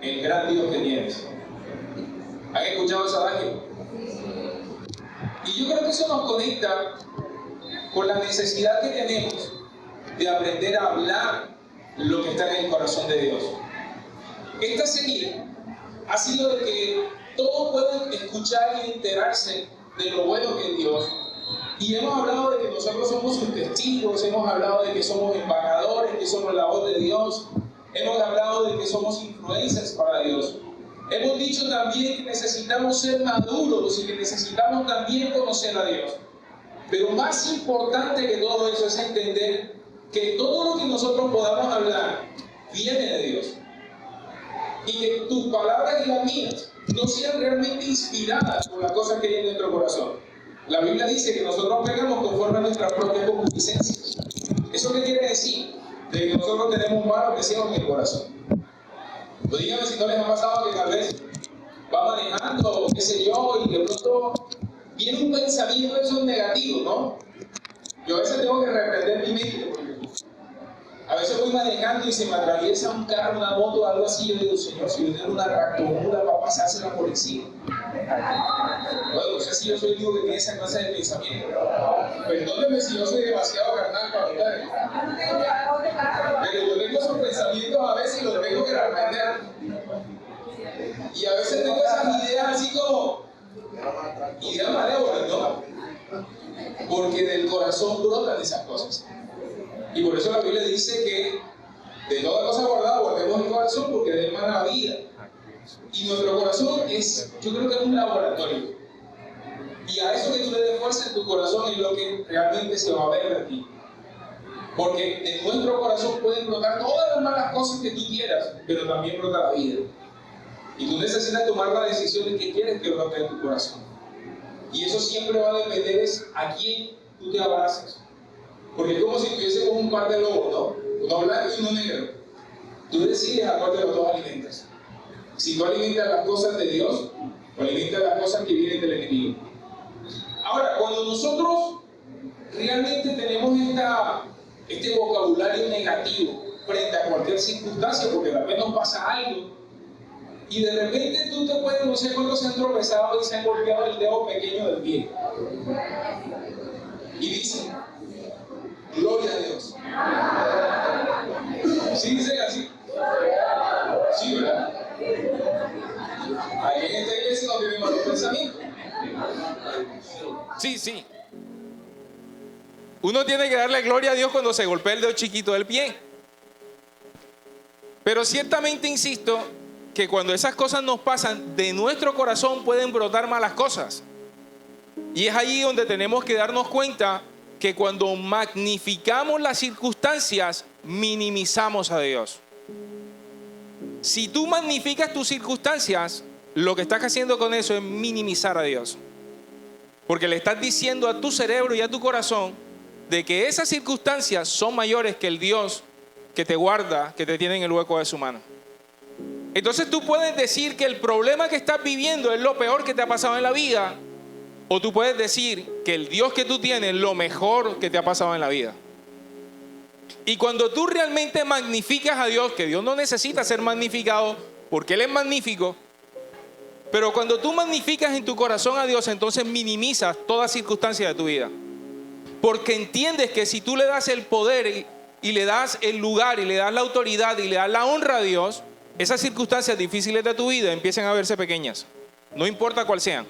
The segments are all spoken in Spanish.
el gran Dios que tienes. ¿Han escuchado ese adagio? Y yo creo que eso nos conecta con la necesidad que tenemos de aprender a hablar lo que está en el corazón de Dios. Esta serie ha sido de que todos puedan escuchar y enterarse de lo bueno que es Dios. Y hemos hablado de que nosotros somos sus testigos, hemos hablado de que somos embajadores, que somos la voz de Dios, hemos hablado de que somos influencers para Dios. Hemos dicho también que necesitamos ser maduros y que necesitamos también conocer a Dios. Pero más importante que todo eso es entender que todo lo que nosotros podamos hablar viene de Dios. Y que tus palabras y las mías no sean realmente inspiradas por las cosas que hay en nuestro corazón. La Biblia dice que nosotros pegamos conforme a nuestras propias concupiscencias. ¿Eso qué quiere decir? De que nosotros tenemos malos deseos en el corazón. Pues díganme si no les ha pasado que tal vez va manejando, qué sé yo, y de pronto viene un pensamiento de esos negativos, ¿no? Yo a veces tengo que reprender mi mente, porque a veces voy manejando y se me atraviesa un carro, una moto, algo así, y yo digo, Señor, si yo tengo una tractomula para pasársela por encima. Bueno, no sé si yo soy el único que tiene esa clase de pensamiento. Perdónenme si yo soy demasiado carnal para ustedes. Pero yo tengo esos pensamientos a veces y los tengo que reprender. Y a veces tengo esas ideas así como ideas malévolas, ¿no? Porque del corazón brotan esas cosas. Y por eso la Biblia dice que de toda cosa guardada guardemos el corazón, porque de él mana la vida. Y nuestro corazón es, yo creo que es un laboratorio. Y a eso que tú le des fuerza en tu corazón es lo que realmente se va a ver de ti. Porque en nuestro corazón pueden brotar todas las malas cosas que tú quieras, pero también brota la vida. Y tú necesitas tomar la decisión de qué quieres que brote en tu corazón. Y eso siempre va a depender es a quién tú te abraces. Porque es como si tuviésemos un par de lobos, ¿no? Uno blanco y uno negro. Tú decides a cuál de los dos alimentas. Si tú alimentas las cosas de Dios o alimentas las cosas que vienen del enemigo. Ahora, cuando nosotros realmente tenemos este vocabulario negativo frente a cualquier circunstancia, porque tal vez nos pasa algo, y de repente tú te puedes, no sé cuántos se han tropezado y se han golpeado el dedo pequeño del pie. Y dicen, gloria a Dios. ¿Sí dicen así? Sí, ¿verdad? Aquí en esta iglesia no tiene malos pensamientos. Sí. Uno tiene que darle gloria a Dios cuando se golpea el dedo chiquito del pie. Pero ciertamente insisto que cuando esas cosas nos pasan, de nuestro corazón pueden brotar malas cosas. Y es ahí donde tenemos que darnos cuenta que cuando magnificamos las circunstancias, minimizamos a Dios. Si tú magnificas tus circunstancias, lo que estás haciendo con eso es minimizar a Dios. Porque le estás diciendo a tu cerebro y a tu corazón de que esas circunstancias son mayores que el Dios que te guarda, que te tiene en el hueco de su mano. Entonces tú puedes decir que el problema que estás viviendo es lo peor que te ha pasado en la vida, o tú puedes decir que el Dios que tú tienes es lo mejor que te ha pasado en la vida. Y cuando tú realmente magnificas a Dios, que Dios no necesita ser magnificado porque Él es magnífico, pero cuando tú magnificas en tu corazón a Dios, entonces minimizas toda circunstancia de tu vida. Porque entiendes que si tú le das el poder y le das el lugar y le das la autoridad y le das la honra a Dios, esas circunstancias difíciles de tu vida empiezan a verse pequeñas. No importa cuál sean.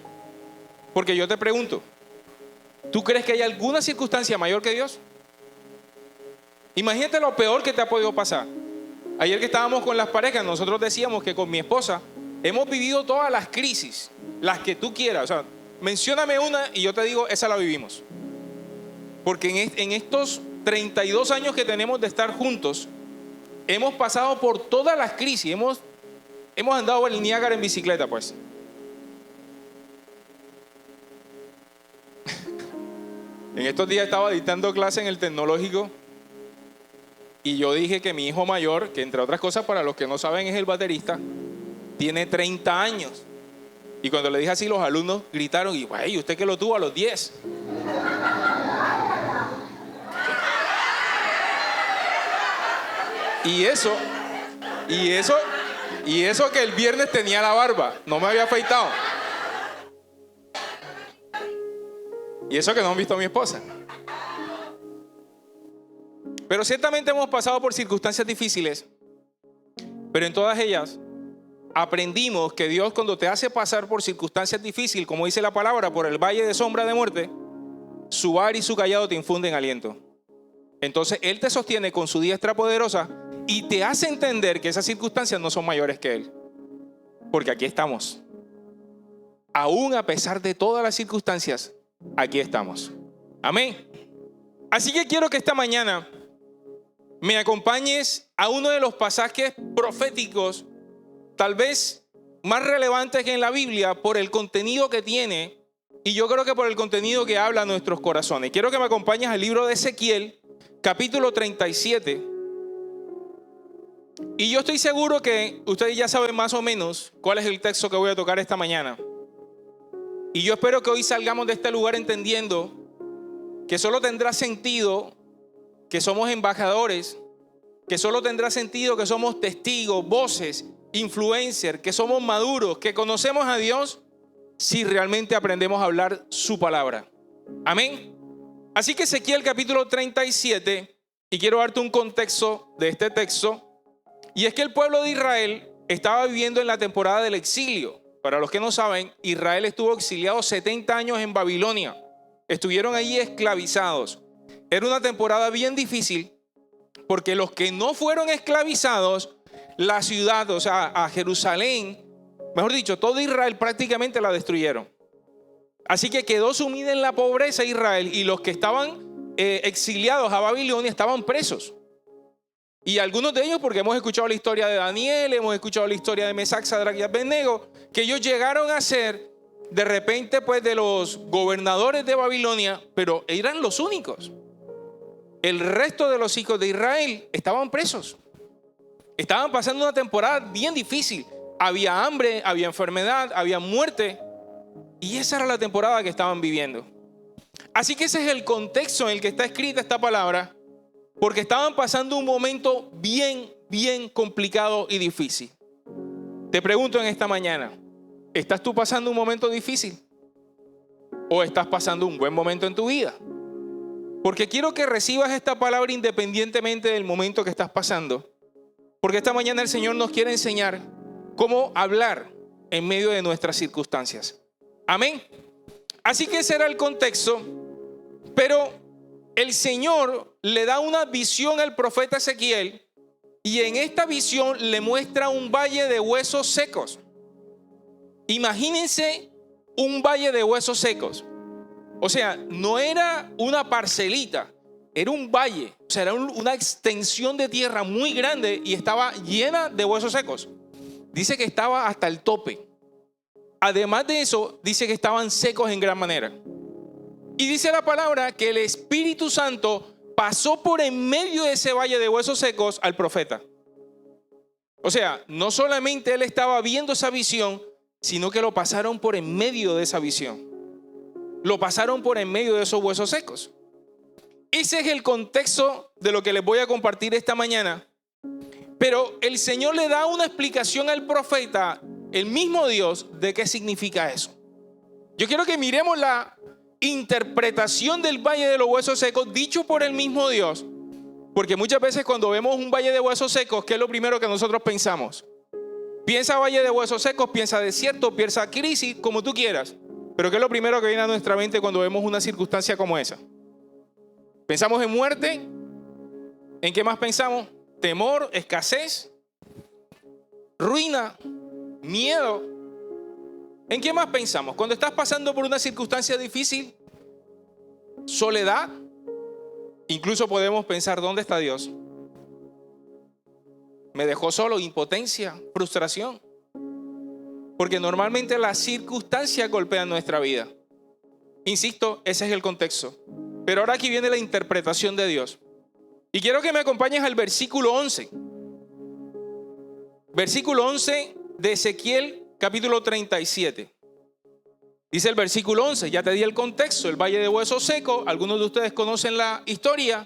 Porque yo te pregunto, ¿tú crees que hay alguna circunstancia mayor que Dios? Imagínate lo peor que te ha podido pasar. Ayer que estábamos con las parejas, nosotros decíamos que con mi esposa hemos vivido todas las crisis, las que tú quieras. O sea, mencióname una y yo te digo, esa la vivimos. Porque en estos 32 años que tenemos de estar juntos, hemos pasado por todas las crisis. Hemos andado por el Niágara en bicicleta, pues. En estos días estaba dictando clase en el tecnológico y yo dije que mi hijo mayor, que entre otras cosas para los que no saben es el baterista, tiene 30 años. Y cuando le dije así, los alumnos gritaron, y güey, ¿usted que lo tuvo a los 10? Y eso Y eso que el viernes tenía la barba, no me había afeitado. Y eso que no han visto a mi esposa. Pero ciertamente hemos pasado por circunstancias difíciles, pero en todas ellas aprendimos que Dios, cuando te hace pasar por circunstancias difíciles, como dice la palabra, por el valle de sombra de muerte, su vara y su cayado te infunden aliento. Entonces Él te sostiene con su diestra poderosa y te hace entender que esas circunstancias no son mayores que Él. Porque aquí estamos. Aún a pesar de todas las circunstancias, aquí estamos. Amén. Así que quiero que esta mañana me acompañes a uno de los pasajes proféticos tal vez más relevantes que en la Biblia por el contenido que tiene, y yo creo que por el contenido que habla a nuestros corazones. Quiero que me acompañes al libro de Ezequiel, capítulo 37. Y yo estoy seguro que ustedes ya saben más o menos cuál es el texto que voy a tocar esta mañana. Y yo espero que hoy salgamos de este lugar entendiendo que solo tendrá sentido que somos embajadores, que solo tendrá sentido que somos testigos, voces, influencers, que somos maduros, que conocemos a Dios si realmente aprendemos a hablar su palabra. Amén. Así que Ezequiel capítulo 37, y quiero darte un contexto de este texto, y es que el pueblo de Israel estaba viviendo en la temporada del exilio. Para los que no saben, Israel estuvo exiliado 70 años en Babilonia. Estuvieron allí esclavizados. Era una temporada bien difícil porque los que no fueron esclavizados, la ciudad, o sea, a Jerusalén, mejor dicho, todo Israel prácticamente la destruyeron. Así que quedó sumida en la pobreza Israel, y los que estaban exiliados a Babilonia estaban presos. Y algunos de ellos, porque hemos escuchado la historia de Daniel, hemos escuchado la historia de Mesac, Sadrach y Abednego, que ellos llegaron a ser de repente pues de los gobernadores de Babilonia, pero eran los únicos. El resto de los hijos de Israel estaban presos. Estaban pasando una temporada bien difícil. Había hambre, había enfermedad, había muerte. Y esa era la temporada que estaban viviendo. Así que ese es el contexto en el que está escrita esta palabra, porque estaban pasando un momento bien complicado y difícil. Te pregunto en esta mañana, ¿estás tú pasando un momento difícil? ¿O estás pasando un buen momento en tu vida? Porque quiero que recibas esta palabra independientemente del momento que estás pasando. Porque esta mañana el Señor nos quiere enseñar cómo hablar en medio de nuestras circunstancias. Amén. Así que ese era el contexto. Pero el Señor le da una visión al profeta Ezequiel, y en esta visión le muestra un valle de huesos secos. Imagínense un valle de huesos secos. O sea, no era una parcelita, era un valle. O sea, era una extensión de tierra muy grande y estaba llena de huesos secos. Dice que estaba hasta el tope. Además de eso, dice que estaban secos en gran manera. Y dice la palabra que el Espíritu Santo pasó por en medio de ese valle de huesos secos al profeta. O sea, no solamente él estaba viendo esa visión, sino que lo pasaron por en medio de esa visión. Lo pasaron por en medio de esos huesos secos. Ese es el contexto de lo que les voy a compartir esta mañana. Pero el Señor le da una explicación al profeta, el mismo Dios, de qué significa eso. Yo quiero que miremos la interpretación del valle de los huesos secos dicho por el mismo Dios, porque muchas veces cuando vemos un valle de huesos secos, ¿qué es lo primero que nosotros pensamos? Piensa valle de huesos secos, piensa desierto, piensa crisis, como tú quieras, pero ¿qué es lo primero que viene a nuestra mente cuando vemos una circunstancia como esa? ¿Pensamos en muerte? ¿En qué más pensamos? Temor, escasez, ruina, miedo. ¿En qué más pensamos? Cuando estás pasando por una circunstancia difícil, soledad, incluso podemos pensar, ¿dónde está Dios? Me dejó solo, impotencia, frustración. Porque normalmente las circunstancias golpean nuestra vida. Insisto, ese es el contexto. Pero ahora aquí viene la interpretación de Dios. Y quiero que me acompañes al versículo 11. Versículo 11 de Ezequiel capítulo 37. Dice el versículo 11, ya te di el contexto, el valle de huesos secos. Algunos de ustedes conocen la historia.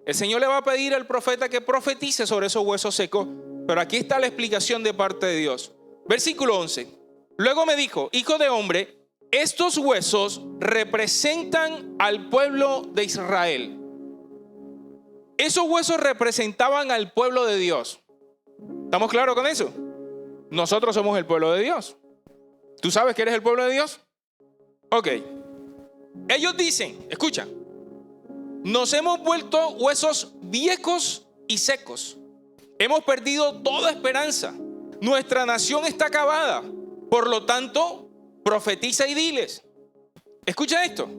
El Señor le va a pedir al profeta que profetice sobre esos huesos secos. Pero aquí está la explicación de parte de Dios. Versículo 11. Luego me dijo: hijo de hombre, estos huesos representan al pueblo de Israel. Esos huesos representaban al pueblo de Dios. ¿Estamos claros con eso? Nosotros somos el pueblo de Dios. ¿Tú sabes que eres el pueblo de Dios? Ok. Ellos dicen, escucha, nos hemos vuelto huesos viejos y secos. Hemos perdido toda esperanza. Nuestra nación está acabada. Por lo tanto, profetiza y diles. Escucha esto.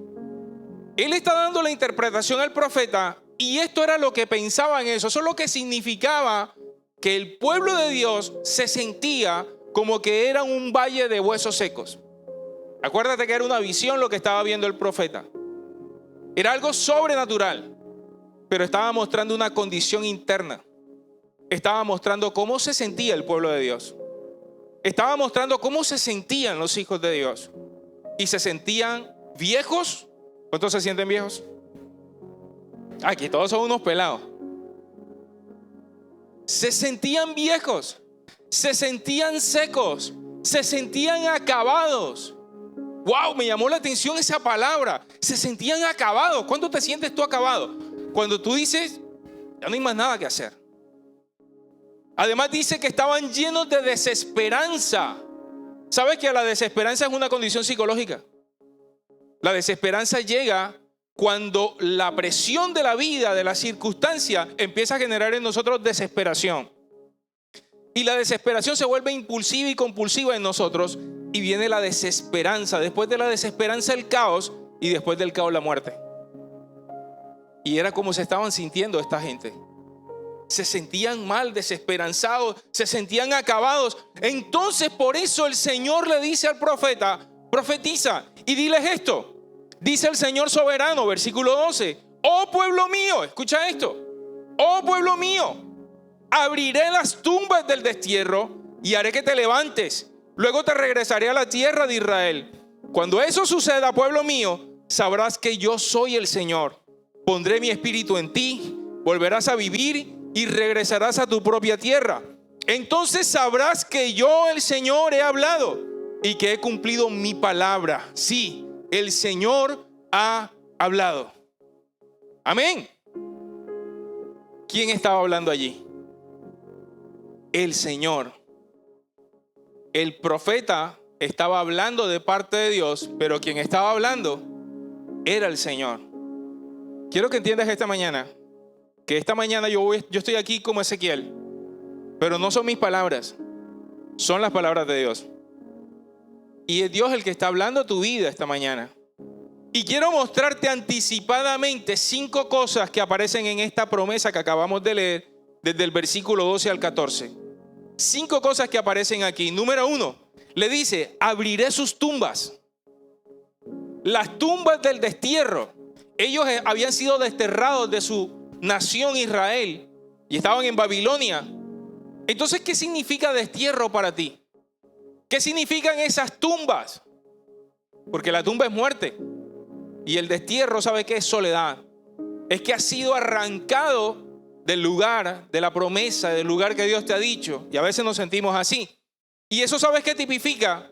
Él está dando la interpretación al profeta y esto era lo que pensaba en eso. Eso es lo que significaba que el pueblo de Dios se sentía como que era un valle de huesos secos. Acuérdate que era una visión lo que estaba viendo el profeta. Era algo sobrenatural, pero estaba mostrando una condición interna. Estaba mostrando cómo se sentía el pueblo de Dios. Estaba mostrando cómo se sentían los hijos de Dios. Y se sentían viejos. ¿Cuántos se sienten viejos? Aquí todos son unos pelados. Se sentían viejos, se sentían secos, se sentían acabados. Wow, me llamó la atención esa palabra. Se sentían acabados. ¿Cuándo te sientes tú acabado? Cuando tú dices, ya no hay más nada que hacer. Además dice que estaban llenos de desesperanza. ¿Sabes que la desesperanza es una condición psicológica? La desesperanza llega cuando la presión de la vida, de la circunstancia, empieza a generar en nosotros desesperación. Y la desesperación se vuelve impulsiva y compulsiva en nosotros y viene la desesperanza. Después de la desesperanza el caos y después del caos la muerte. Y era como se estaban sintiendo esta gente. Se sentían mal, desesperanzados, se sentían acabados. Entonces por eso el Señor le dice al profeta, profetiza y diles esto. Dice el Señor soberano, versículo 12. Oh pueblo mío, escucha esto. Oh pueblo mío, abriré las tumbas del destierro y haré que te levantes. Luego te regresaré a la tierra de Israel. Cuando eso suceda, pueblo mío, sabrás que yo soy el Señor. Pondré mi espíritu en ti, volverás a vivir y regresarás a tu propia tierra. Entonces sabrás que yo, el Señor, he hablado y que he cumplido mi palabra. Sí, el Señor ha hablado. Amén. ¿Quién estaba hablando allí? El Señor. El profeta estaba hablando de parte de Dios, pero quien estaba hablando era el Señor. Quiero que entiendas esta mañana yo estoy aquí como Ezequiel, pero no son mis palabras, son las palabras de Dios. Y es Dios el que está hablando a tu vida esta mañana. Y quiero mostrarte anticipadamente 5 cosas que aparecen en esta promesa que acabamos de leer desde el versículo 12 al 14. 5 cosas que aparecen aquí. Número 1, le dice, abriré sus tumbas. Las tumbas del destierro. Ellos habían sido desterrados de su nación Israel y estaban en Babilonia. Entonces, ¿qué significa destierro para ti? ¿Qué significan esas tumbas? Porque la tumba es muerte y el destierro, ¿sabe qué es? Soledad. Es que has sido arrancado del lugar, de la promesa, del lugar que Dios te ha dicho, y a veces nos sentimos así. Y eso, ¿sabes qué tipifica?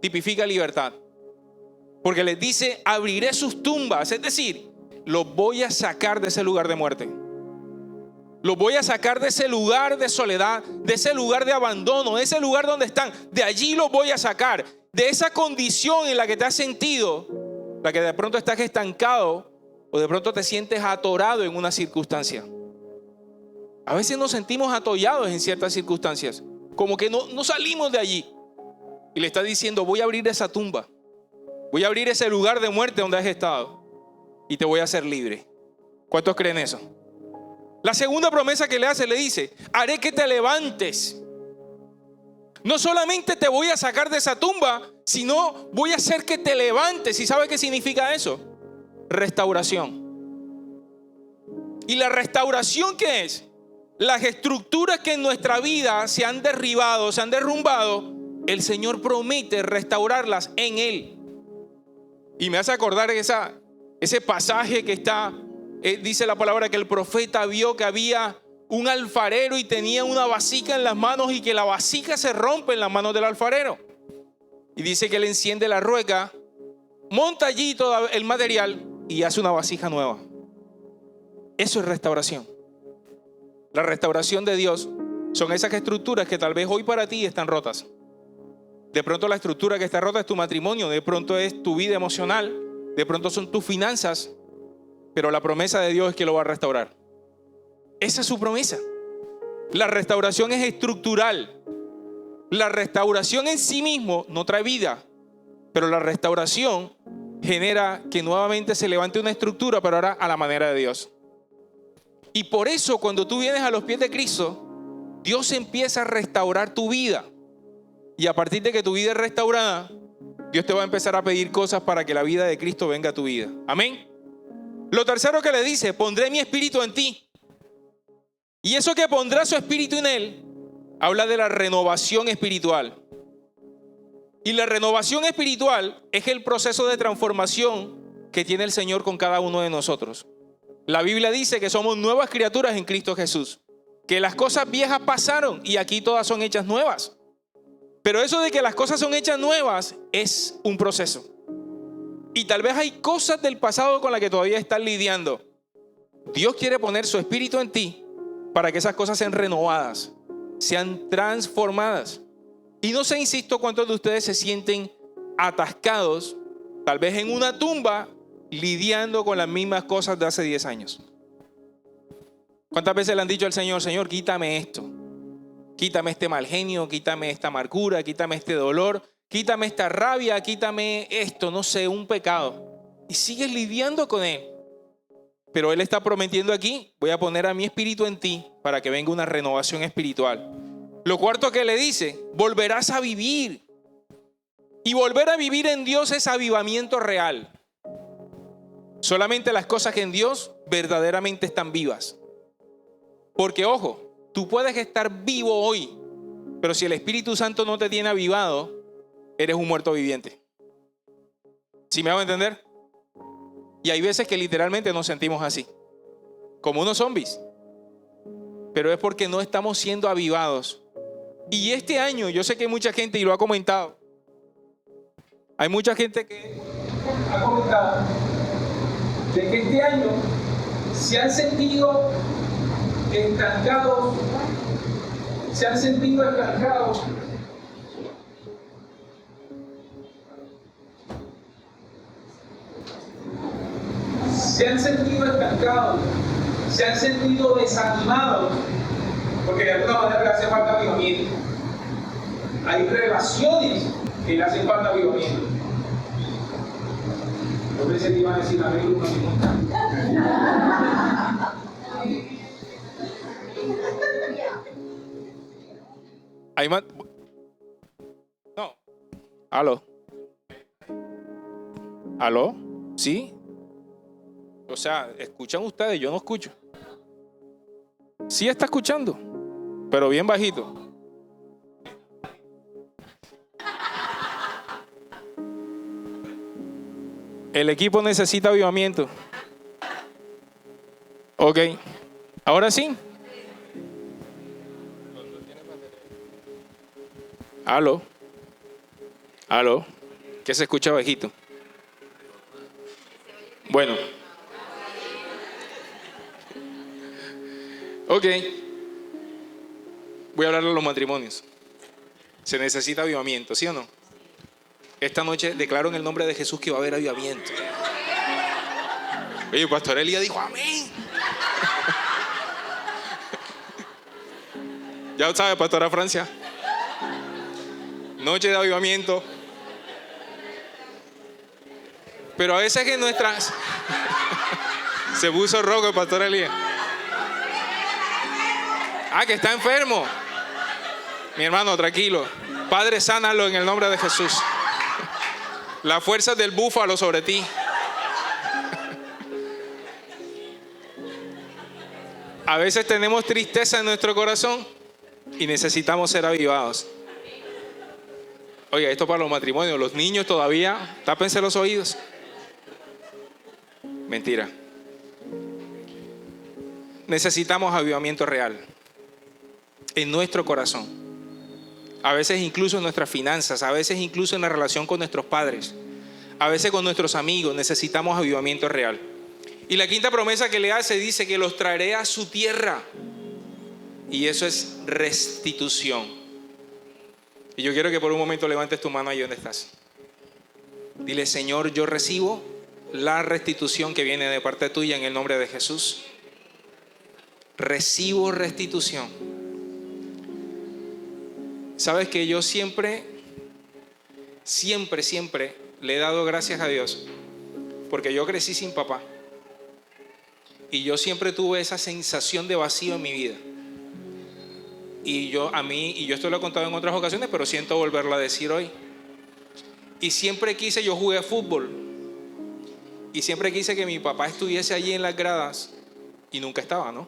Tipifica libertad. Porque les dice, abriré sus tumbas, es decir, los voy a sacar de ese lugar de muerte. Los voy a sacar de ese lugar de soledad, de ese lugar de abandono, de ese lugar donde están. De allí los voy a sacar. De esa condición en la que te has sentido, la que de pronto estás estancado o de pronto te sientes atorado en una circunstancia. A veces nos sentimos atollados en ciertas circunstancias, como que no salimos de allí. Y le está diciendo, voy a abrir esa tumba. Voy a abrir ese lugar de muerte donde has estado y te voy a hacer libre. ¿Cuántos creen eso? La segunda promesa que le hace, le dice, haré que te levantes. No solamente te voy a sacar de esa tumba, sino voy a hacer que te levantes. ¿Y sabe qué significa eso? Restauración. ¿Y la restauración qué es? Las estructuras que en nuestra vida se han derribado, se han derrumbado, el Señor promete restaurarlas en Él. Y me hace acordar ese pasaje que está, dice la palabra que el profeta vio que había un alfarero y tenía una vasija en las manos y que la vasija se rompe en las manos del alfarero. Y dice que él enciende la rueca, monta allí todo el material y hace una vasija nueva. Eso es restauración. La restauración de Dios son esas estructuras que tal vez hoy para ti están rotas. De pronto la estructura que está rota es tu matrimonio, de pronto es tu vida emocional, de pronto son tus finanzas, pero la promesa de Dios es que lo va a restaurar. Esa es su promesa. La restauración es estructural. La restauración en sí mismo no trae vida, pero la restauración genera que nuevamente se levante una estructura, pero ahora a la manera de Dios. Y por eso cuando tú vienes a los pies de Cristo, Dios empieza a restaurar tu vida. Y a partir de que tu vida es restaurada, Dios te va a empezar a pedir cosas para que la vida de Cristo venga a tu vida. Amén. Lo tercero que le dice, pondré mi espíritu en ti. Y eso que pondrá su espíritu en él, habla de la renovación espiritual. Y la renovación espiritual es el proceso de transformación que tiene el Señor con cada uno de nosotros. La Biblia dice que somos nuevas criaturas en Cristo Jesús, que las cosas viejas pasaron y aquí todas son hechas nuevas. Pero eso de que las cosas son hechas nuevas es un proceso. Y tal vez hay cosas del pasado con las que todavía estás lidiando. Dios quiere poner su espíritu en ti para que esas cosas sean renovadas, sean transformadas. Y no sé, insisto, cuántos de ustedes se sienten atascados, tal vez en una tumba, lidiando con las mismas cosas de hace 10 años. ¿Cuántas veces le han dicho al Señor, Señor, quítame esto? Quítame este mal genio, quítame esta amargura, quítame este dolor, quítame esta rabia, quítame esto, no sé, un pecado. Y sigues lidiando con él. Pero Él está prometiendo aquí, voy a poner a mi espíritu en ti para que venga una renovación espiritual. Lo cuarto que le dice, volverás a vivir. Y volver a vivir en Dios es avivamiento real. Solamente las cosas que en Dios verdaderamente están vivas. Porque ojo, tú puedes estar vivo hoy, pero si el Espíritu Santo no te tiene avivado, eres un muerto viviente. ¿Sí me hago entender? Y hay veces que literalmente nos sentimos así, como unos zombies. Pero es porque no estamos siendo avivados. Y este año, yo sé que hay mucha gente, y lo ha comentado, hay mucha gente que ha comentado de que este año se han sentido estancados, se han sentido estancados. Se han sentido estancados, se han sentido desanimados, porque de alguna manera le hace falta avivamiento. Hay relaciones que le hacen falta avivamiento. Yo pensé que iban a decir la regla ¿Hay más? No. ¿Aló? ¿Aló? ¿Sí? O sea, escuchan ustedes, yo no escucho. Sí está escuchando, pero bien bajito. El equipo necesita avivamiento. Ok, ahora sí. Aló. Aló. ¿Qué se escucha bajito? Bueno. Ok. Voy a hablar de los matrimonios. Se necesita avivamiento, ¿sí o no? Esta noche declaro en el nombre de Jesús que va a haber avivamiento. Oye, Pastor Elías dijo amén. Ya sabe, Pastora Francia. Noche de avivamiento. Pero a veces que nuestras... Se puso rojo el Pastor Elías. Ah, que está enfermo. Mi hermano, tranquilo. Padre, sánalo en el nombre de Jesús. La fuerza del búfalo sobre ti. A veces tenemos tristeza en nuestro corazón y necesitamos ser avivados. Oiga, esto para los matrimonios. Los niños todavía, tápense los oídos. Mentira. necesitamos avivamiento real en nuestro corazón. A veces incluso en nuestras finanzas, a veces incluso en la relación con nuestros padres, a veces con nuestros amigos, necesitamos avivamiento real. Y la quinta promesa que le hace dice que los traeré a su tierra. Y eso es restitución. Y yo quiero que por un momento levantes tu mano ahí donde estás. Dile: Señor, yo recibo la restitución que viene de parte tuya en el nombre de Jesús. Recibo restitución. Sabes que yo siempre le he dado gracias a Dios porque yo crecí sin papá y yo siempre tuve esa sensación de vacío en mi vida. Y yo esto lo he contado en otras ocasiones, pero siento volverlo a decir hoy. Y siempre yo jugué fútbol y siempre quise que mi papá estuviese allí en las gradas y nunca estaba, ¿no?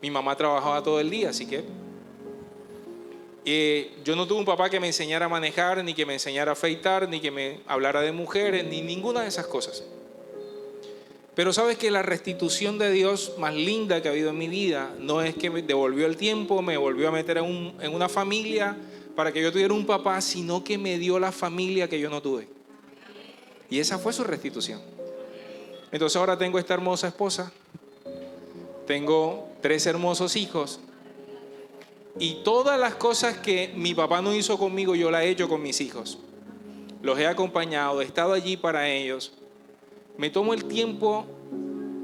Mi mamá trabajaba todo el día, así que yo no tuve un papá que me enseñara a manejar, ni que me enseñara a afeitar, ni que me hablara de mujeres, ni ninguna de esas cosas. Pero sabes que la restitución de Dios más linda que ha habido en mi vida no es que me devolvió el tiempo, me volvió a meter en una familia para que yo tuviera un papá, sino que me dio la familia que yo no tuve. Y esa fue su restitución. Entonces ahora tengo esta hermosa esposa, tengo 3 hermosos hijos, y todas las cosas que mi papá no hizo conmigo, yo las he hecho con mis hijos. Los he acompañado, he estado allí para ellos. Me tomo el tiempo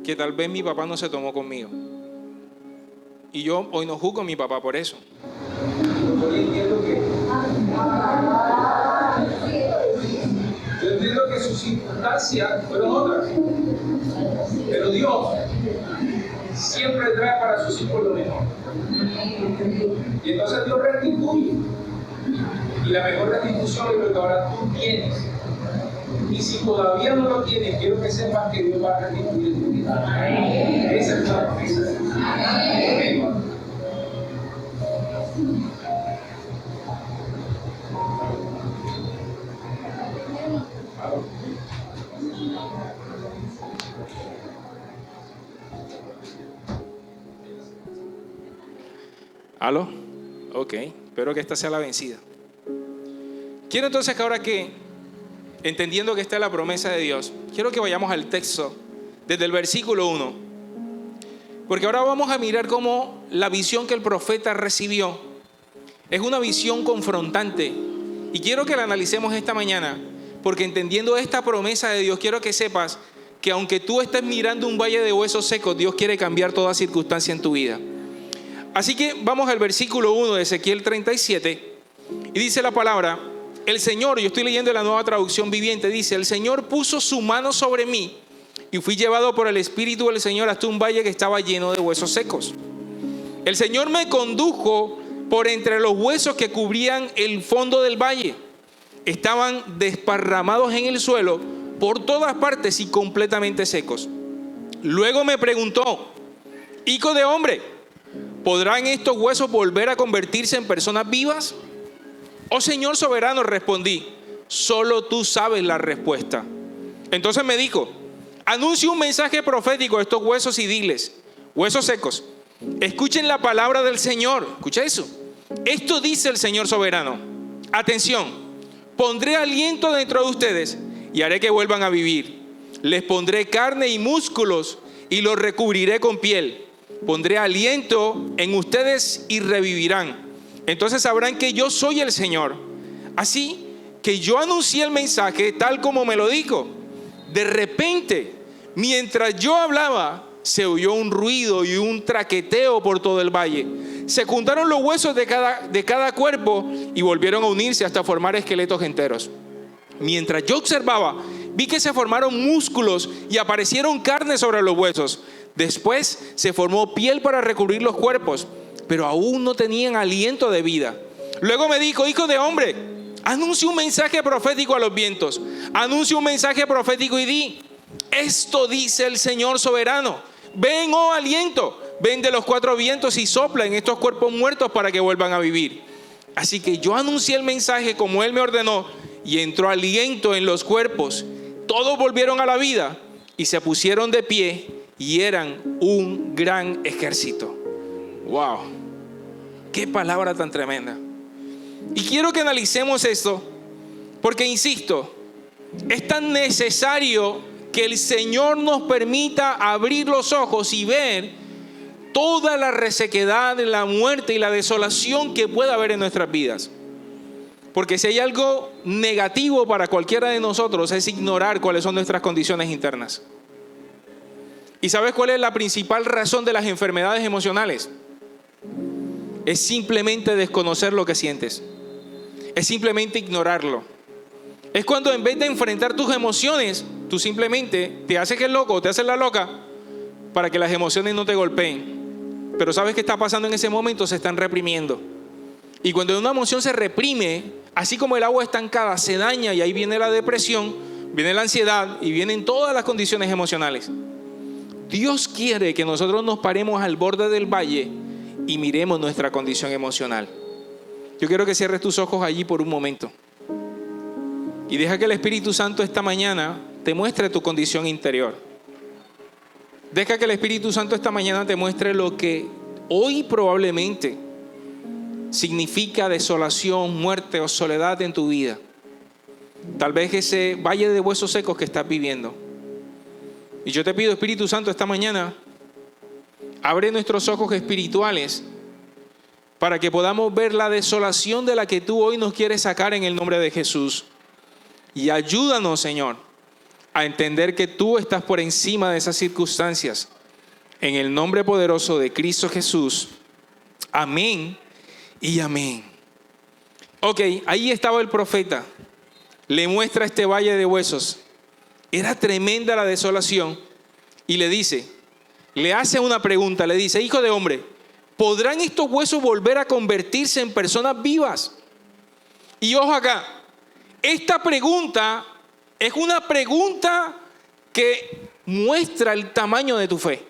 que tal vez mi papá no se tomó conmigo. Y yo hoy no juzgo a mi papá por eso. Yo entiendo que sus circunstancias fueron otras. Pero Dios siempre trae para sus hijos lo mejor. Y entonces Dios restituye. Y la mejor restitución es lo que ahora tú tienes. Y si todavía no lo tienes, quiero que sepas que Dios va a restituir tu vida. Esa es la promesa. Amén. ¿Aló? Ok, espero que esta sea la vencida. Quiero entonces que ahora que, entendiendo que esta es la promesa de Dios, quiero que vayamos al texto desde el versículo 1. Porque ahora vamos a mirar cómo la visión que el profeta recibió es una visión confrontante. Y quiero que la analicemos esta mañana, porque entendiendo esta promesa de Dios, quiero que sepas que aunque tú estés mirando un valle de huesos secos, Dios quiere cambiar toda circunstancia en tu vida. Así que vamos al versículo 1 de Ezequiel 37 y dice la palabra: el Señor, yo estoy leyendo la Nueva Traducción Viviente, dice: el Señor puso su mano sobre mí y fui llevado por el Espíritu del Señor hasta un valle que estaba lleno de huesos secos. El Señor me condujo por entre los huesos que cubrían el fondo del valle. Estaban desparramados en el suelo por todas partes y completamente secos. Luego me preguntó: hijo de hombre, ¿podrán estos huesos volver a convertirse en personas vivas? Oh Señor soberano, respondí, solo tú sabes la respuesta. Entonces me dijo: anuncia un mensaje profético a estos huesos y diles: huesos secos, escuchen la palabra del Señor. Escucha eso. Esto dice el Señor soberano: atención, pondré aliento dentro de ustedes y haré que vuelvan a vivir. Les pondré carne y músculos y los recubriré con piel. Pondré aliento en ustedes y revivirán. Entonces sabrán que yo soy el Señor. Así que yo anuncié el mensaje tal como me lo dijo. De repente, mientras yo hablaba, se oyó un ruido y un traqueteo por todo el valle. Se juntaron los huesos de cada cuerpo y volvieron a unirse hasta formar esqueletos enteros. Mientras yo observaba, vi que se formaron músculos y aparecieron carne sobre los huesos. Después se formó piel para recubrir los cuerpos, pero aún no tenían aliento de vida. Luego me dijo: hijo de hombre, anuncia un mensaje profético a los vientos. Anuncia un mensaje profético y di: esto dice el Señor soberano. Ven, oh aliento, ven de los 4 vientos y sopla en estos cuerpos muertos para que vuelvan a vivir. Así que yo anuncié el mensaje como Él me ordenó y entró aliento en los cuerpos. Todos volvieron a la vida y se pusieron de pie y eran un gran ejército. ¡Wow! ¡Qué palabra tan tremenda! Y quiero que analicemos esto, porque insisto, es tan necesario que el Señor nos permita abrir los ojos y ver toda la resequedad, la muerte y la desolación que pueda haber en nuestras vidas. Porque si hay algo negativo para cualquiera de nosotros es ignorar cuáles son nuestras condiciones internas. ¿Y sabes cuál es la principal razón de las enfermedades emocionales? Es simplemente desconocer lo que sientes. Es simplemente ignorarlo. Es cuando en vez de enfrentar tus emociones, tú simplemente te haces el loco o te haces la loca para que las emociones no te golpeen. Pero ¿sabes qué está pasando en ese momento? Se están reprimiendo. Y cuando una emoción se reprime, así como el agua estancada se daña y ahí viene la depresión, viene la ansiedad y vienen todas las condiciones emocionales. Dios quiere que nosotros nos paremos al borde del valle y miremos nuestra condición emocional. Yo quiero que cierres tus ojos allí por un momento y deja que el Espíritu Santo esta mañana te muestre tu condición interior. Deja que el Espíritu Santo esta mañana te muestre lo que hoy probablemente significa desolación, muerte o soledad en tu vida. Tal vez ese valle de huesos secos que estás viviendo. Y yo te pido, Espíritu Santo, esta mañana, abre nuestros ojos espirituales para que podamos ver la desolación de la que tú hoy nos quieres sacar en el nombre de Jesús. Y ayúdanos, Señor, a entender que tú estás por encima de esas circunstancias. En el nombre poderoso de Cristo Jesús. Amén y amén. Ok, ahí estaba el profeta. Le muestra este valle de huesos. Era tremenda la desolación. Y le dice, le hace una pregunta, le dice: hijo de hombre, ¿podrán estos huesos volver a convertirse en personas vivas? Y ojo acá, esta pregunta es una pregunta que muestra el tamaño de tu fe.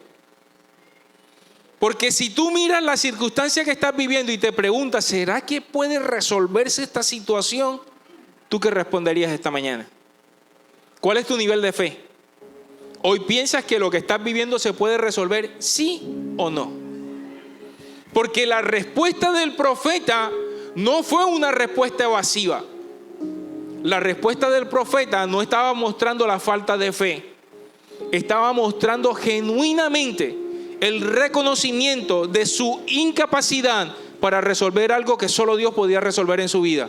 Porque si tú miras la circunstancia que estás viviendo y te preguntas, ¿será que puede resolverse esta situación? ¿Tú qué responderías esta mañana? ¿Cuál es tu nivel de fe? ¿Hoy piensas que lo que estás viviendo se puede resolver, sí o no? Porque la respuesta del profeta no fue una respuesta evasiva. La respuesta del profeta no estaba mostrando la falta de fe. Estaba mostrando genuinamente el reconocimiento de su incapacidad para resolver algo que solo Dios podía resolver en su vida.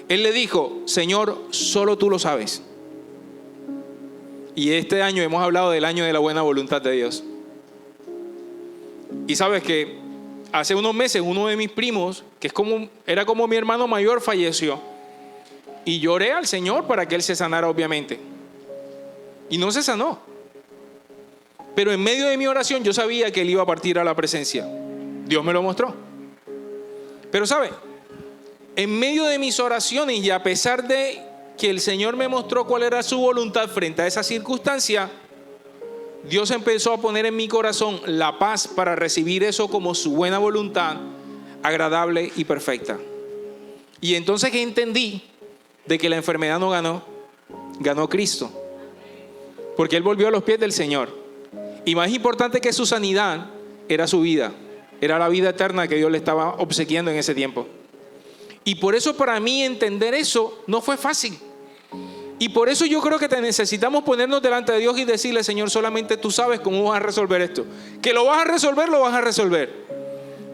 Él le dijo: Señor, solo tú lo sabes. Y este año hemos hablado del año de la buena voluntad de Dios. Y sabes que hace unos meses uno de mis primos, que era como mi hermano mayor, falleció. Y lloré al Señor para que él se sanara, obviamente. Y no se sanó. Pero en medio de mi oración yo sabía que él iba a partir a la presencia. Dios me lo mostró. Pero ¿sabe? En medio de mis oraciones y a pesar de que el Señor me mostró cuál era su voluntad frente a esa circunstancia, Dios empezó a poner en mi corazón la paz para recibir eso como su buena voluntad, agradable y perfecta. Y entonces entendí de que la enfermedad no ganó, ganó Cristo. Porque Él volvió a los pies del Señor. Y más importante que su sanidad era su vida. Era la vida eterna que Dios le estaba obsequiando en ese tiempo. Y por eso para mí entender eso no fue fácil. Y por eso yo creo que necesitamos ponernos delante de Dios y decirle: Señor, solamente tú sabes cómo vas a resolver esto. Que lo vas a resolver, lo vas a resolver.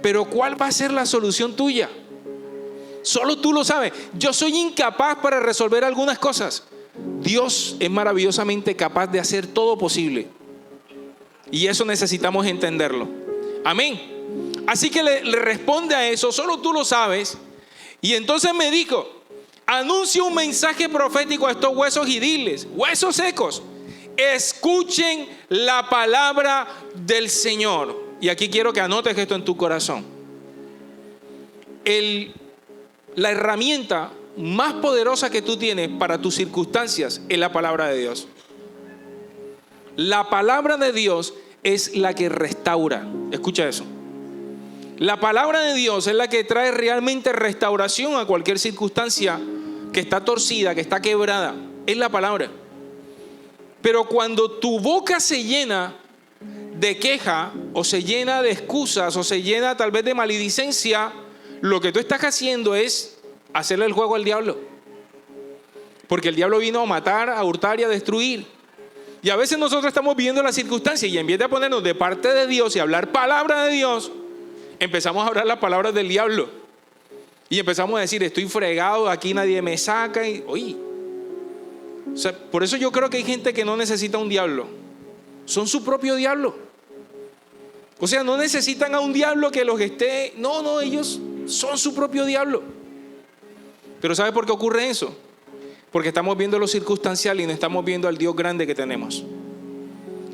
Pero ¿cuál va a ser la solución tuya? Solo tú lo sabes. Yo soy incapaz para resolver algunas cosas. Dios es maravillosamente capaz de hacer todo posible. Y eso necesitamos entenderlo. Amén. Así que le responde a eso: solo tú lo sabes. Y entonces me dijo: anuncia un mensaje profético a estos huesos y diles: huesos secos, escuchen la palabra del Señor. Y aquí quiero que anotes esto en tu corazón. La herramienta más poderosa que tú tienes para tus circunstancias es la palabra de Dios. La palabra de Dios es la que restaura. Escucha eso. La palabra de Dios es la que trae realmente restauración a cualquier circunstancia que está torcida, que está quebrada. Es la palabra. Pero cuando tu boca se llena de queja, o se llena de excusas, o se llena tal vez de maledicencia, lo que tú estás haciendo es hacerle el juego al diablo. Porque el diablo vino a matar, a hurtar y a destruir. Y a veces nosotros estamos viendo las circunstancias y en vez de ponernos de parte de Dios y hablar palabra de Dios, empezamos a hablar las palabras del diablo. Y empezamos a decir, estoy fregado, aquí nadie me saca. Y, oye, o sea, por eso yo creo que hay gente que no necesita un diablo. Son su propio diablo. O sea, no necesitan a un diablo que los esté. No, ellos son su propio diablo. Pero ¿sabe por qué ocurre eso? Porque estamos viendo lo circunstancial y no estamos viendo al Dios grande que tenemos.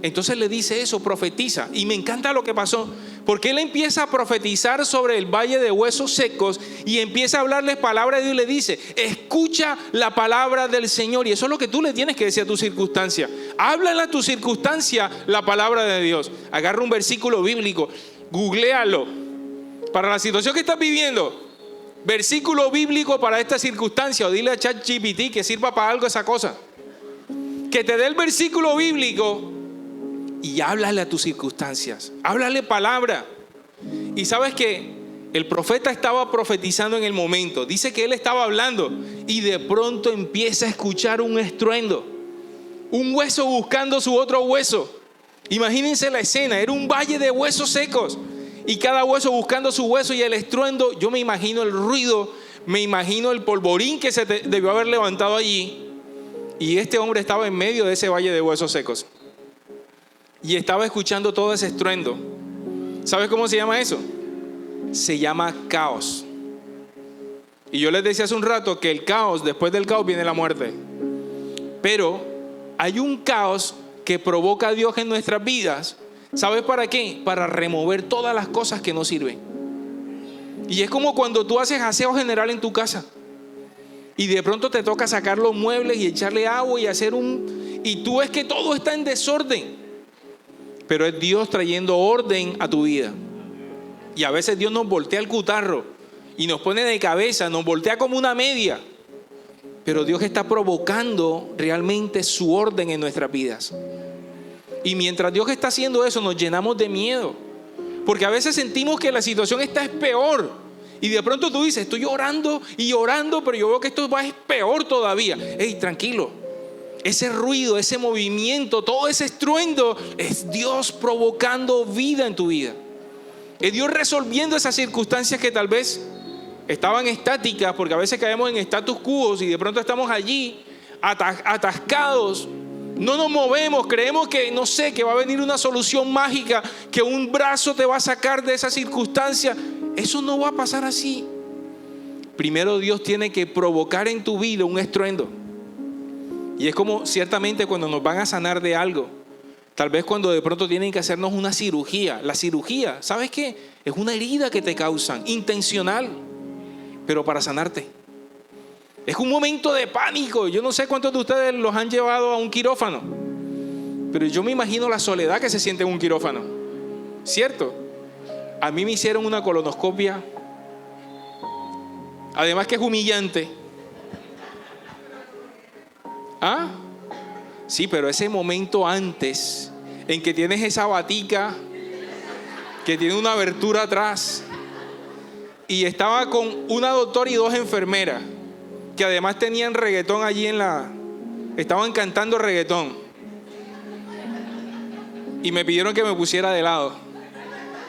Entonces le dice eso, profetiza. Y me encanta lo que pasó, porque él empieza a profetizar sobre el valle de huesos secos y empieza a hablarles palabra de Dios y le dice, escucha la palabra del Señor. Y eso es lo que tú le tienes que decir a tu circunstancia. Háblale a tu circunstancia la palabra de Dios. Agarra un versículo bíblico, googléalo para la situación que estás viviendo. Versículo bíblico para esta circunstancia, o dile a ChatGPT que sirva para algo esa cosa. Que te dé el versículo bíblico y háblale a tus circunstancias. Háblale palabra. Y sabes que el profeta estaba profetizando en el momento. Dice que él estaba hablando y de pronto empieza a escuchar un estruendo. Un hueso buscando su otro hueso. Imagínense la escena, era un valle de huesos secos. Y cada hueso buscando su hueso y el estruendo, yo me imagino el ruido, me imagino el polvorín que se debió haber levantado allí. Y este hombre estaba en medio de ese valle de huesos secos. Y estaba escuchando todo ese estruendo. ¿Sabes cómo se llama eso? Se llama caos. Y yo les decía hace un rato que el caos, después del caos viene la muerte. Pero hay un caos que provoca a Dios en nuestras vidas. ¿Sabes para qué? Para remover todas las cosas que no sirven. Y es como cuando tú haces aseo general en tu casa y de pronto te toca sacar los muebles y echarle agua y hacer y tú ves que todo está en desorden, pero es Dios trayendo orden a tu vida. Y a veces Dios nos voltea el cutarro y nos pone de cabeza, nos voltea como una media, pero Dios está provocando realmente su orden en nuestras vidas. Y mientras Dios está haciendo eso, nos llenamos de miedo. Porque a veces sentimos que la situación está es peor. Y de pronto tú dices, estoy orando y orando, pero yo veo que esto va es peor todavía. Hey, tranquilo. Ese ruido, ese movimiento, todo ese estruendo es Dios provocando vida en tu vida. Es Dios resolviendo esas circunstancias que tal vez estaban estáticas, porque a veces caemos en status quo y de pronto estamos allí atascados. No nos movemos, creemos que, no sé, que va a venir una solución mágica, que un brazo te va a sacar de esa circunstancia. Eso no va a pasar así. Primero Dios tiene que provocar en tu vida un estruendo. Y es como ciertamente cuando nos van a sanar de algo. Tal vez cuando de pronto tienen que hacernos una cirugía. La cirugía, ¿sabes qué? Es una herida que te causan, intencional, pero para sanarte. Es un momento de pánico. Yo no sé cuántos de ustedes los han llevado a un quirófano, pero yo me imagino la soledad que se siente en un quirófano. ¿Cierto? A mí me hicieron una colonoscopia. Además que es humillante. ¿Ah? Sí, pero ese momento antes, en que tienes esa batica que tiene una abertura atrás, y estaba con una doctora y dos enfermeras que además tenían reggaetón allí estaban cantando reggaetón y me pidieron que me pusiera de lado.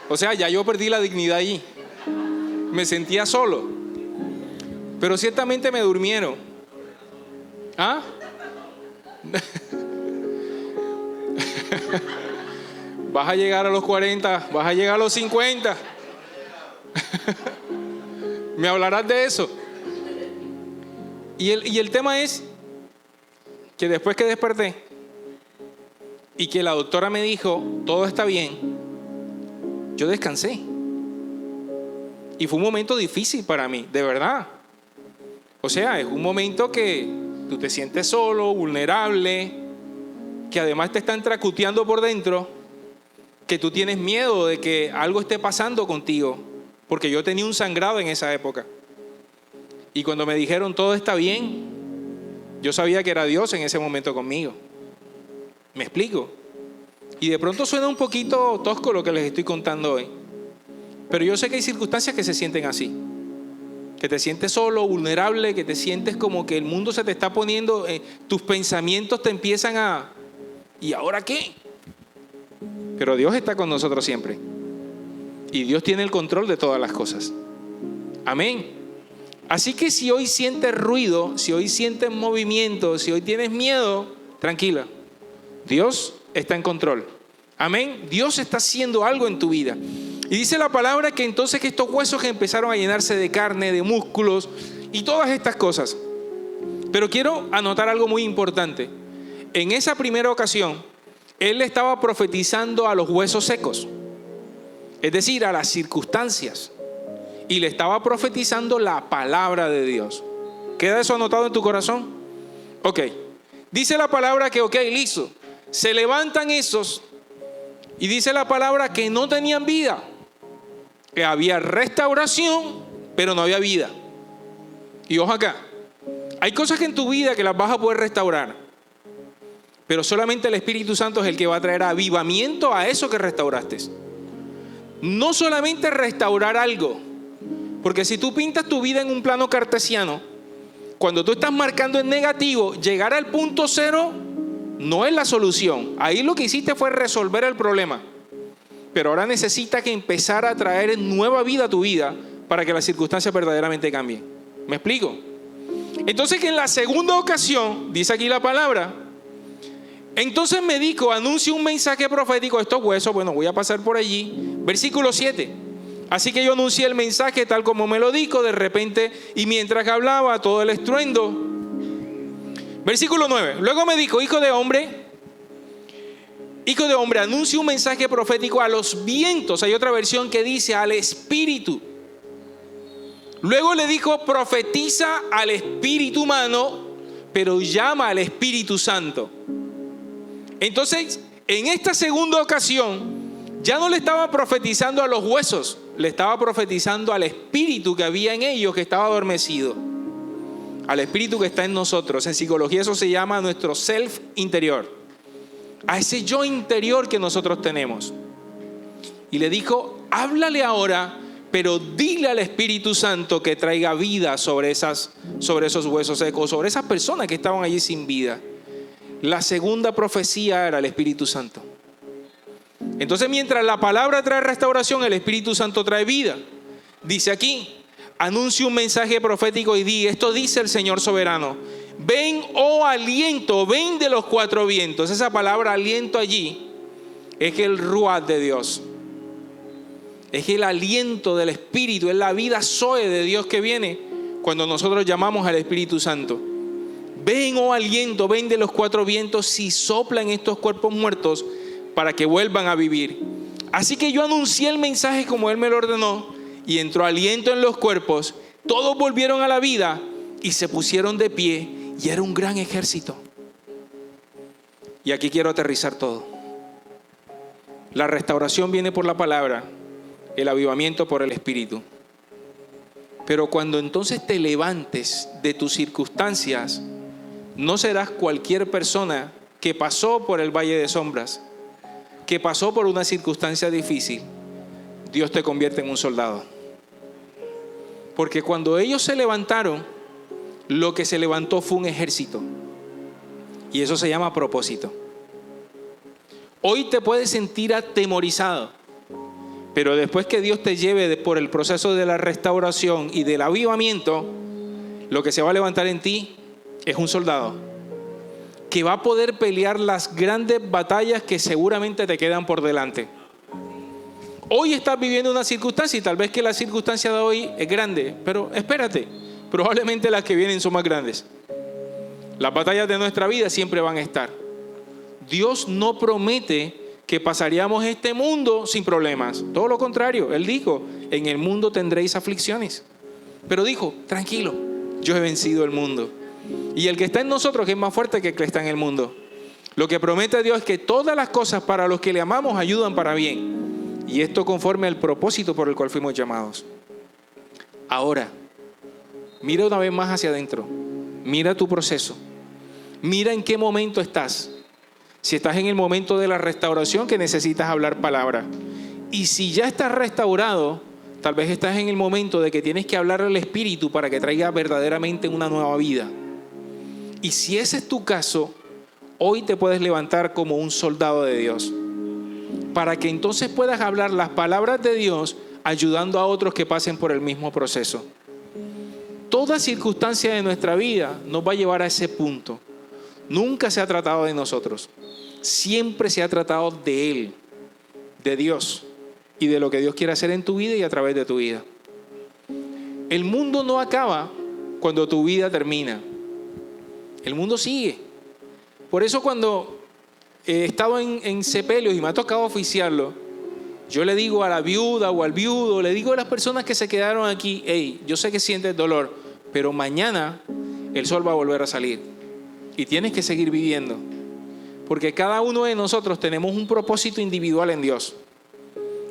O sea, ya yo perdí la dignidad allí, me sentía solo, pero ciertamente me durmieron. ¿Ah? Vas a llegar a los 40, vas a llegar a los 50. ¿Me hablarás de eso? Y el tema es que después que desperté y que la doctora me dijo, todo está bien, yo descansé. Y fue un momento difícil para mí, de verdad. O sea, es un momento que tú te sientes solo, vulnerable, que además te están tracuteando por dentro, que tú tienes miedo de que algo esté pasando contigo, porque yo tenía un sangrado en esa época. Y cuando me dijeron todo está bien, yo sabía que era Dios en ese momento conmigo. ¿Me explico? Y de pronto suena un poquito tosco lo que les estoy contando hoy. Pero yo sé que hay circunstancias que se sienten así. Que te sientes solo, vulnerable, que te sientes como que el mundo se te está poniendo, tus pensamientos te empiezan a... ¿Y ahora qué? Pero Dios está con nosotros siempre. Y Dios tiene el control de todas las cosas. Amén. Así que si hoy sientes ruido, si hoy sientes movimiento, si hoy tienes miedo, tranquila. Dios está en control. Amén. Dios está haciendo algo en tu vida. Y dice la palabra que entonces que estos huesos empezaron a llenarse de carne, de músculos y todas estas cosas. Pero quiero anotar algo muy importante. En esa primera ocasión, Él le estaba profetizando a los huesos secos, es decir, a las circunstancias. Y le estaba profetizando la palabra de Dios. ¿Queda eso anotado en tu corazón? Ok. Dice la palabra que, listo. Se levantan esos y dice la palabra que no tenían vida. Que había restauración, pero no había vida. Y ojo acá. Hay cosas que en tu vida que las vas a poder restaurar. Pero solamente el Espíritu Santo es el que va a traer avivamiento a eso que restauraste. No solamente restaurar algo. Porque si tú pintas tu vida en un plano cartesiano, cuando tú estás marcando en negativo, llegar al punto cero no es la solución. Ahí lo que hiciste fue resolver el problema. Pero ahora necesitas que empezar a traer nueva vida a tu vida para que las circunstancias verdaderamente cambien. ¿Me explico? Entonces que en la segunda ocasión, dice aquí la palabra, entonces me dijo, anuncia un mensaje profético a estos huesos. Bueno, voy a pasar por allí. Versículo 7. Así que yo anuncié el mensaje tal como me lo dijo de repente y mientras que hablaba todo el estruendo. Versículo 9. Luego me dijo, hijo de hombre, anuncia un mensaje profético a los vientos. Hay otra versión que dice al espíritu. Luego le dijo, profetiza al espíritu humano, pero llama al Espíritu Santo. Entonces, en esta segunda ocasión, ya no le estaba profetizando a los huesos, le estaba profetizando al espíritu que había en ellos, que estaba adormecido. Al espíritu que está en nosotros. En psicología eso se llama nuestro self interior. A ese yo interior que nosotros tenemos. Y le dijo, háblale ahora, pero dile al Espíritu Santo que traiga vida sobre esos huesos secos, sobre esas personas que estaban allí sin vida. La segunda profecía era el Espíritu Santo. Entonces, mientras la palabra trae restauración, el Espíritu Santo trae vida. Dice aquí, anuncia un mensaje profético y di, esto dice el Señor soberano. Ven, oh aliento, ven de los cuatro vientos. Esa palabra aliento allí es el ruach de Dios. Es el aliento del Espíritu, es la vida zoe de Dios que viene cuando nosotros llamamos al Espíritu Santo. Ven, oh aliento, ven de los cuatro vientos y sopla en estos cuerpos muertos para que vuelvan a vivir. Así que yo anuncié el mensaje como Él me lo ordenó y entró aliento en los cuerpos. Todos volvieron a la vida y se pusieron de pie y era un gran ejército. Y aquí quiero aterrizar todo. La restauración viene por la palabra, el avivamiento por el Espíritu. Pero cuando entonces te levantes de tus circunstancias, no serás cualquier persona que pasó por el valle de sombras, que pasó por una circunstancia difícil. Dios te convierte en un soldado. Porque cuando ellos se levantaron, lo que se levantó fue un ejército. Y eso se llama propósito. Hoy te puedes sentir atemorizado, pero después que Dios te lleve por el proceso de la restauración y del avivamiento, lo que se va a levantar en ti es un soldado que va a poder pelear las grandes batallas que seguramente te quedan por delante. Hoy estás viviendo una circunstancia y tal vez que la circunstancia de hoy es grande, pero espérate, probablemente las que vienen son más grandes. Las batallas de nuestra vida siempre van a estar. Dios no promete que pasaríamos este mundo sin problemas. Todo lo contrario, Él dijo, en el mundo tendréis aflicciones. Pero dijo, tranquilo, yo he vencido el mundo. Y el que está en nosotros es más fuerte que el que está en el mundo. Lo que promete Dios es que todas las cosas para los que le amamos ayudan para bien. Y esto conforme al propósito por el cual fuimos llamados. Ahora, mira una vez más hacia adentro. Mira tu proceso. Mira en qué momento estás. Si estás en el momento de la restauración que necesitas hablar palabra. Y si ya estás restaurado, tal vez estás en el momento de que tienes que hablar al Espíritu para que traiga verdaderamente una nueva vida. Y si ese es tu caso, hoy te puedes levantar como un soldado de Dios, para que entonces puedas hablar las palabras de Dios, ayudando a otros que pasen por el mismo proceso. Toda circunstancia de nuestra vida nos va a llevar a ese punto. Nunca se ha tratado de nosotros. Siempre se ha tratado de Él, de Dios, y de lo que Dios quiere hacer en tu vida y a través de tu vida. El mundo no acaba cuando tu vida termina. El mundo sigue. Por eso cuando he estado en sepelios y me ha tocado oficiarlo, yo le digo a la viuda o al viudo, le digo a las personas que se quedaron aquí, hey, yo sé que sientes dolor, pero mañana el sol va a volver a salir y tienes que seguir viviendo, porque cada uno de nosotros tenemos un propósito individual en Dios,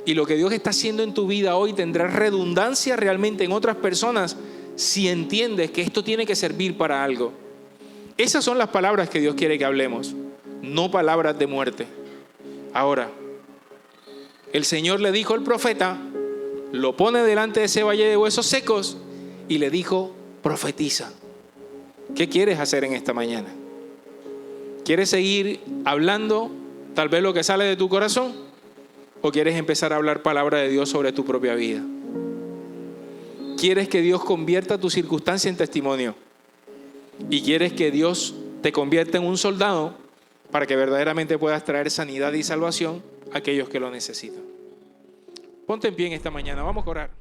y lo que Dios está haciendo en tu vida hoy tendrá redundancia realmente en otras personas si entiendes que esto tiene que servir para algo. Esas son las palabras que Dios quiere que hablemos, no palabras de muerte. Ahora, el Señor le dijo al profeta, lo pone delante de ese valle de huesos secos y le dijo, profetiza. ¿Qué quieres hacer en esta mañana? ¿Quieres seguir hablando tal vez lo que sale de tu corazón? ¿O quieres empezar a hablar palabra de Dios sobre tu propia vida? ¿Quieres que Dios convierta tu circunstancia en testimonio? ¿Y quieres que Dios te convierta en un soldado para que verdaderamente puedas traer sanidad y salvación a aquellos que lo necesitan? Ponte en pie en esta mañana, vamos a orar.